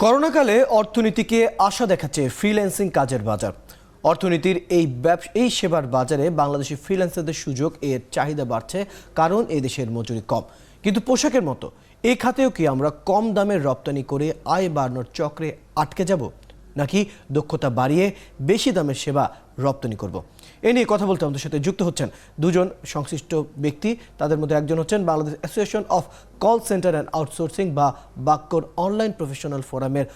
করোনাকালে অর্থনীতিকে আশা দেখাচ্ছে ফ্রিল্যান্সিং কাজের বাজার। অর্থনীতির এই সেবার বাজারে বাংলাদেশি ফ্রিল্যান্সারদের সুযোগ এর চাহিদা বাড়ছে, কারণ এই দেশের মজুরি কম। কিন্তু পোশাকের মতো এই খাতেও কি আমরা কম দামের রপ্তানি করে আয় বাড়ানোর চক্রে আটকে যাব, নাকি দক্ষতা বাড়িয়ে বেশি দামের সেবা রপ্তানি করব? এ নিয়ে কথা বলতে আমাদের সাথে যুক্ত হচ্ছেন দুজন সংশ্লিষ্ট ব্যক্তি। তাদের মধ্যে একজন হচ্ছেন Bangladesh association of call centre and outsourcing বা বাক্কর অনলাইন প্রফেশনাল ফোরামের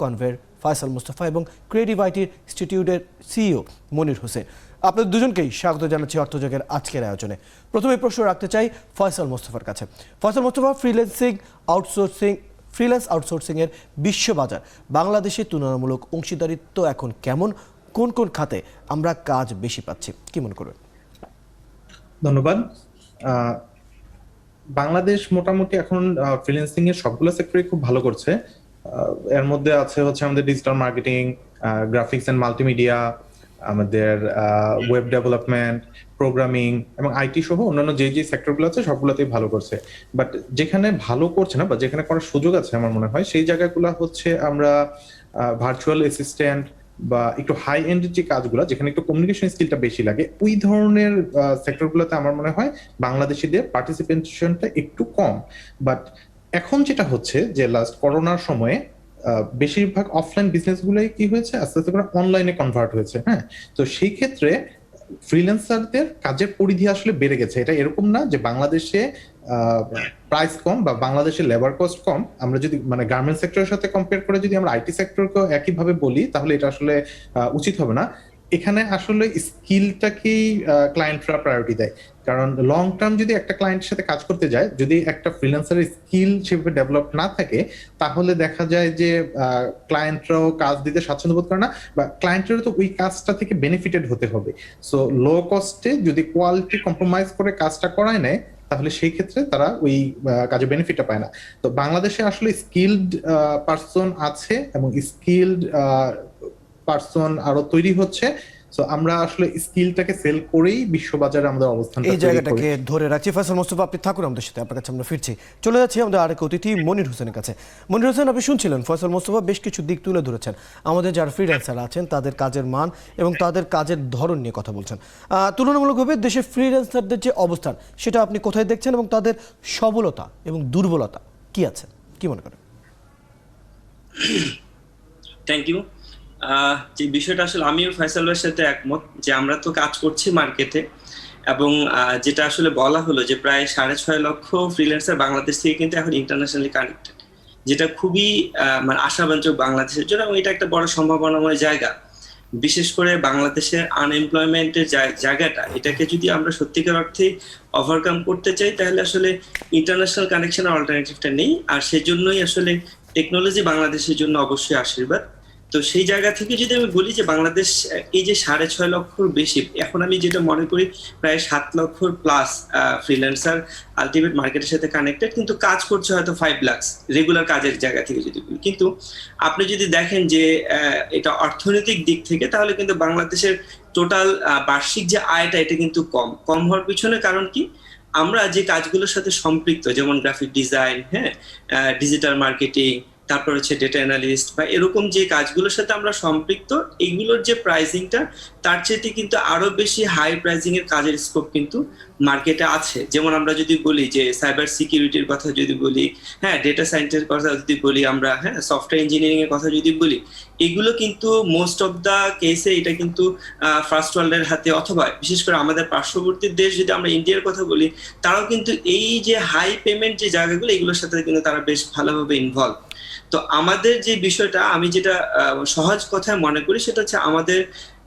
কনভের ফয়সাল মোস্তফা এবং ক্রিয়েটিভ আইটি ইনস্টিটিউটের সিইও মনির হোসেন। আপনাদের দুজনকেই স্বাগত জানাচ্ছি অর্থযোগের আজকের আয়োজনে। প্রথমে প্রশ্ন রাখতে চাই ফয়সাল মোস্তফার কাছে। ফয়সাল মোস্তফা, ফ্রিল্যান্স আউটসোর্সিংয়ের বিশ্ববাজার বাংলাদেশের তুলনামূলক অংশীদারিত্ব এখন কেমন? কোন কোন খাতে আমরা কাজ বেশি পাচ্ছি, কি মনে করবেন? ধন্যবাদ। বাংলাদেশ মোটামুটি এখন ফ্রিল্যান্সিং এর সবগুলো সেক্টরে খুব ভালো করছে। এর মধ্যে আছে আমাদের digital marketing, graphics and multimedia, আমাদের ওয়েব ডেভেলপমেন্ট, প্রোগ্রামিং এবং আইটি সহ অন্যান্য যে সেক্টরগুলো আছে সবগুলোতেই ভালো করছে। বাট যেখানে ভালো করছে না বা যেখানে করার সুযোগ আছে আমার মনে হয় সেই জায়গাগুলো হচ্ছে আমরা ভার্চুয়াল অ্যাসিস্ট্যান্ট বা একটু হাই এন্ড যে কাজগুলো যেখানে একটু কমিউনিকেশন স্কিলটা বেশি লাগে, ওই ধরনের সেক্টরগুলোতে আমার মনে হয় বাংলাদেশিদের পার্টিসিপেশনটা একটু কম। বাট এখন যেটা হচ্ছে যে লাস্ট করোনার সময়ে বেশিরভাগ অফলাইন বিজনেস গুলোই কি হয়েছে, আস্তে আস্তে করে অনলাইনে কনভার্ট হয়েছে। হ্যাঁ, তো সেই ক্ষেত্রে ফ্রিল্যান্সারদের কাজের পরিধি আসলে বেড়ে গেছে। এটা এরকম না যে বাংলাদেশে প্রাইস কম বা বাংলাদেশের লেবার কস্ট কম। আমরা যদি মানে গার্মেন্টস সেক্টরের সাথে কম্পেয়ার করে যদি আমরা আইটি সেক্টরকেও একইভাবে বলি তাহলে এটা আসলে উচিত হবে না। এখানে আসলে স্কিলটাকেই ক্লায়েন্টরা প্রায়োরিটি দেয়, কারণ লং টার্ম যদি একটা ক্লায়েন্টের সাথে কাজ করতে যায়, যদি একটা ফ্রিল্যান্সারের স্কিল সেভাবে ডেভেলপ না থাকে তাহলে দেখা যায় যে ক্লায়েন্টরাও কাজ দিতে স্বাচ্ছন্দ্য বোধ করে না, বা ক্লায়েন্টেরও তো ওই কাজটা থেকে বেনিফিটেড হতে হবে। সো লো কস্টে যদি কোয়ালিটি কম্প্রোমাইজ করে কাজটা করায় নেয় তাহলে সেই ক্ষেত্রে তারা ওই কাজে বেনিফিটটা পায় না। তো বাংলাদেশে আসলে স্কিলড পারসন আছে এবং স্কিলড পারসন আরো তৈরি হচ্ছে। সো আমরা আসলে স্কিলটাকে সেল করেই বিশ্ববাজারে আমাদের অবস্থানটা এই জায়গাটাকে ধরে রাখছি। ফয়সাল মোস্তফা, আপনি থাকুন আমাদের সাথে, আপনার কাছে আমরা ফিরছি। চলে যাচ্ছি আমাদের আরেক অতিথি মনির হোসেনের কাছে। মনির হোসেন, আপনি শুনছিলেন ফয়সাল মোস্তফা বেশ কিছু দিক তুলে ধরেছেন। আমাদের যারা ফ্রিল্যান্সার আছেন তাদের কাজের মান এবং তাদের কাজের ধরন নিয়ে কথা বলছেন। তুলনামূলকভাবে দেশের ফ্রিল্যান্সারদের যে অবস্থান সেটা আপনি কোথায় দেখছেন এবং তাদের সবলতা এবং দুর্বলতা কি আছে, কি মনে করেন? Thank you. যে বিষয়টা আসলে আমিও ফয়সালের সাথে একমত যে আমরা তো কাজ করছি মার্কেটে, এবং যেটা আসলে বলা হলো যে প্রায় 6.5 লক্ষ ফ্রিল্যান্সার বাংলাদেশ থেকে কিন্তু এখন ইন্টারন্যাশনালি কানেক্টেড, যেটা খুবই মানে আশাব্যঞ্জক বাংলাদেশের জন্য, এবং এটা একটা বড় সম্ভাবনাময় জায়গা। বিশেষ করে বাংলাদেশের আনএমপ্লয়মেন্টের জায়গাটা, এটাকে যদি আমরা সত্যিকার অর্থে ওভারকাম করতে চাই তাহলে আসলে ইন্টারন্যাশনাল কানেকশনের অল্টারনেটিভটা নেই। আর সেজন্যই আসলে টেকনোলজি বাংলাদেশের জন্য অবশ্যই আশীর্বাদ। তো সেই জায়গা থেকে যদি আমি বলি যে বাংলাদেশ এই যে 6.5 লক্ষর বেশি, এখন আমি যেটা মনে করি প্রায় 7 লক্ষর প্লাস ফ্রিল্যান্সার আলটিমেট মার্কেটের সাথে কানেক্টেড, কিন্তু কাজ করছে হয়তো 5 লাখ রেগুলার কাজের জায়গা থেকে যদি বলি। কিন্তু আপনি যদি দেখেন যে এটা অর্থনৈতিক দিক থেকে, তাহলে কিন্তু বাংলাদেশের টোটাল বার্ষিক যে আয়টা এটা কিন্তু কম হওয়ার পিছনে কারণ কি, আমরা যে কাজগুলোর সাথে সম্পৃক্ত, যেমন গ্রাফিক ডিজাইন, হ্যাঁ, ডিজিটাল মার্কেটিং, তারপর হচ্ছে ডেটা অ্যানালিস্ট বা এরকম যে কাজগুলোর সাথে আমরা সম্পৃক্ত, এগুলোর যে প্রাইসিংটা তার চেয়ে কিন্তু আরো বেশি হাই প্রাইসিং এর কাজের স্কোপ কিন্তু মার্কেটে আছে। যেমন আমরা যদি বলি যে সাইবার সিকিউরিটির কথা যদি বলি, হ্যাঁ, ডেটা সায়েন্সের কথা যদি বলি আমরা, হ্যাঁ, সফটওয়্যার ইঞ্জিনিয়ারিং এর কথা যদি বলি, এগুলো কিন্তু মোস্ট অফ দা কেসে এটা কিন্তু ফার্স্ট ওয়ার্ল্ডের হাতে, অথবা বিশেষ করে আমাদের পার্শ্ববর্তী দেশ যদি আমরা ইন্ডিয়ার কথা বলি, তারাও কিন্তু এই যে হাই পেমেন্ট যে জায়গাগুলো এগুলোর সাথে কিন্তু তারা বেশ ভালোভাবে ইনভলভ। তো আমাদের যে বিষয়টা আমি যেটা সহজ কথায় মনে করি সেটা হচ্ছে আমাদের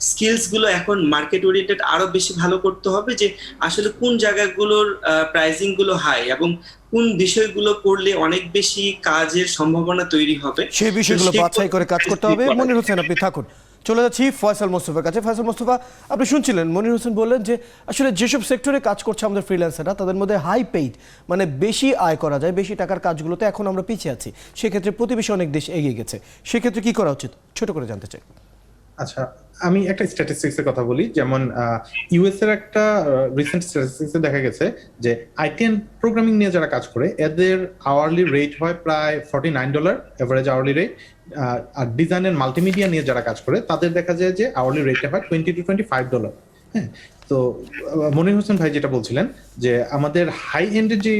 স্কিলস গুলো এখন মার্কেট ওরিয়েন্টেড আরো বেশি ভালো করতে হবে, যে আসলে কোন জায়গাগুলোর প্রাইসিং গুলো হাই এবং কোন বিষয়গুলো করলে অনেক বেশি কাজের সম্ভাবনা তৈরি হবে, সেই বিষয়গুলো বাছাই করে কাজ করতে হবে। মনির হোসেন, আপনি থাকুন। চলে যাচ্ছি ফয়সাল মোস্তফার কাছে। ফয়সাল মোস্তফা, আপনি শুনছিলেন মনির হোসেন বললেন যে আসলে যেসব সেক্টরে কাজ করছে আমাদের ফ্রিল্যান্সাররা তাদের মধ্যে হাই পেইড মানে বেশি আয় করা যায়, বেশি টাকার কাজগুলোতে এখন আমরা পিছিয়ে আছি। সেক্ষেত্রে প্রতিবেশী অনেক দেশ এগিয়ে গেছে, সেক্ষেত্রে কি করা উচিত ছোট করে জানতে চাই। আচ্ছা, আমি একটা স্ট্যাটিস্টিক্স এর কথা বলি। যেমন ইউএস এর একটা রিসেন্ট স্ট্যাটিস্টিক্সে দেখা গেছে যে আইটি এন্ড প্রোগ্রামিং নিয়ে যারা কাজ করে এদের আওয়ারলি রেট হয় প্রায় $49 এভারেজ আওয়ারলি রেট। আর ডিজাইন এন্ড মাল্টিমিডিয়া নিয়ে যারা কাজ করে তাদের দেখা যায় যে আওয়ারলি রেটটা হয় $20 to $25। হ্যাঁ, তো মনির হোসেন ভাই যেটা বলছিলেন যে আমাদের হাই এন্ডের যে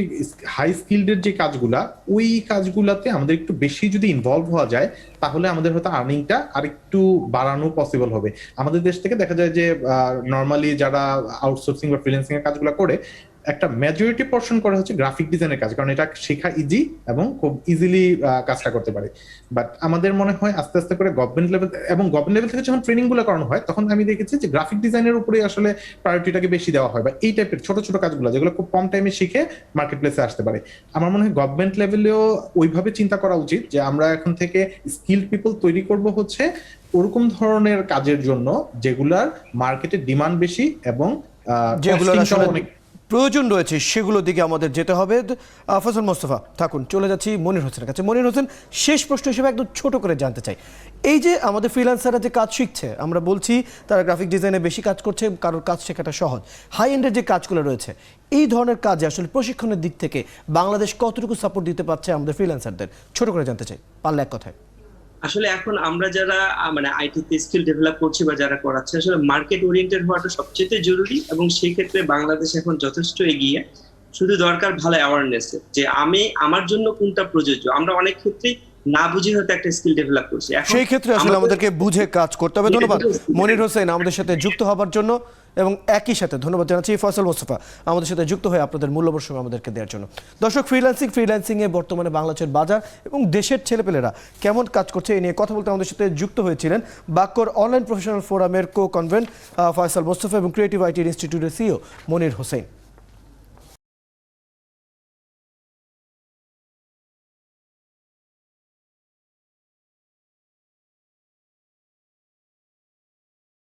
হাই স্কিলডের যে কাজগুলা, ওই কাজগুলাতে আমাদের একটু বেশি যদি ইনভলভ হওয়া যায় তাহলে আমাদের হয়তো আর্নিংটা আর একটু বাড়ানো পসিবল হবে। আমাদের দেশ থেকে দেখা যায় যে নর্মালি যারা আউটসোর্সিং বা ফ্রিল্যান্সিং এর কাজগুলো করে একটা মেজরিটি পোর্শন করে হচ্ছে গ্রাফিক ডিজাইনের কাজ, কারণ এটা শেখা ইজি এবং খুব ইজিলি কাজটা করতে পারে। বাট আমাদের মনে হয় আস্তে আস্তে করে গভর্নমেন্ট লেভেল থেকে যখন ট্রেনিং গুলো করানো হয় তখন আমি দেখেছি যে গ্রাফিক ডিজাইনের উপরে আসলে প্রায়োরিটিটাকে বেশি দেওয়া হয়, বা এই টাইপের ছোট ছোট কাজগুলো যেগুলো খুব কম টাইমে শিখে মার্কেট প্লেসে আসতে পারে। আমার মনে হয় গভর্নমেন্ট লেভেলেও ওইভাবে চিন্তা করা উচিত যে আমরা এখন থেকে স্কিলড পিপল তৈরি করব হচ্ছে ওরকম ধরনের কাজের জন্য যেগুলার মার্কেটে ডিমান্ড বেশি এবং যেগুলোর costingটাও আসলে অনেক। প্রয়োজন রয়েছে সেগুলোর দিকে আমাদের যেতে হবে। ফজল মোস্তফা থাকুন, চলে যাচ্ছি মনির হোসেনের কাছে। মনির হোসেন, শেষ প্রশ্ন হিসেবে একদম ছোট করে জানতে চাই, এই যে আমাদের ফ্রিল্যান্সাররা যে কাজ শিখছে, আমরা বলছি তারা গ্রাফিক ডিজাইনে বেশি কাজ করছে, কারোর কাজ শেখাটা সহজ, হাই এন্ডের যে কাজগুলো রয়েছে, এই ধরনের কাজে আসলে প্রশিক্ষণের দিক থেকে বাংলাদেশ কতটুকু সাপোর্ট দিতে পারছে আমাদের ফ্রিল্যান্সারদের, ছোট করে জানতে চাই পারলে এক কথায়। আসলে এখন আমরা যারা মানে আইটিতে স্কিল ডেভেলপ করছি বা যারা করাচ্ছে, আসলে মার্কেট ওরিয়েন্টেড হওয়াটা সবচেয়ে জরুরি, এবং সেই ক্ষেত্রে বাংলাদেশ এখন যথেষ্ট এগিয়ে। শুধু দরকার ভালো অ্যাওয়ারনেস, যে আমি আমার জন্য কোনটা প্রযোজ্য। আমরা অনেক ক্ষেত্রেই না বুঝে হয়তো একটা স্কিল ডেভেলপ করছি, সেই ক্ষেত্রে আসলে আমাদেরকে বুঝে কাজ করতে হবে। ধন্যবাদ মনির হোসেন আমাদের সাথে যুক্ত হবার জন্য, এবং একই সাথে ধন্যবাদ জানাচ্ছি ফয়সাল মোস্তফা আমাদের সাথে যুক্ত হয়ে আপনাদের মূল্যবান সময় আমাদেরকে দেওয়ার জন্য। দর্শক, ফ্রিল্যান্সিংয়ে বর্তমানে বাংলাদেশের বাজার এবং দেশের ছেলেপেলেরা কেমন কাজ করছে এ নিয়ে কথা বলতে আমাদের সাথে যুক্ত হয়েছিলেন বাক্যর অনলাইন প্রফেশনাল ফোরামের কো কনভেন্ট ফয়সাল মোস্তফা এবং ক্রিয়েটিভ আইটি ইনস্টিটিউটের সিইও মনির হোসেন।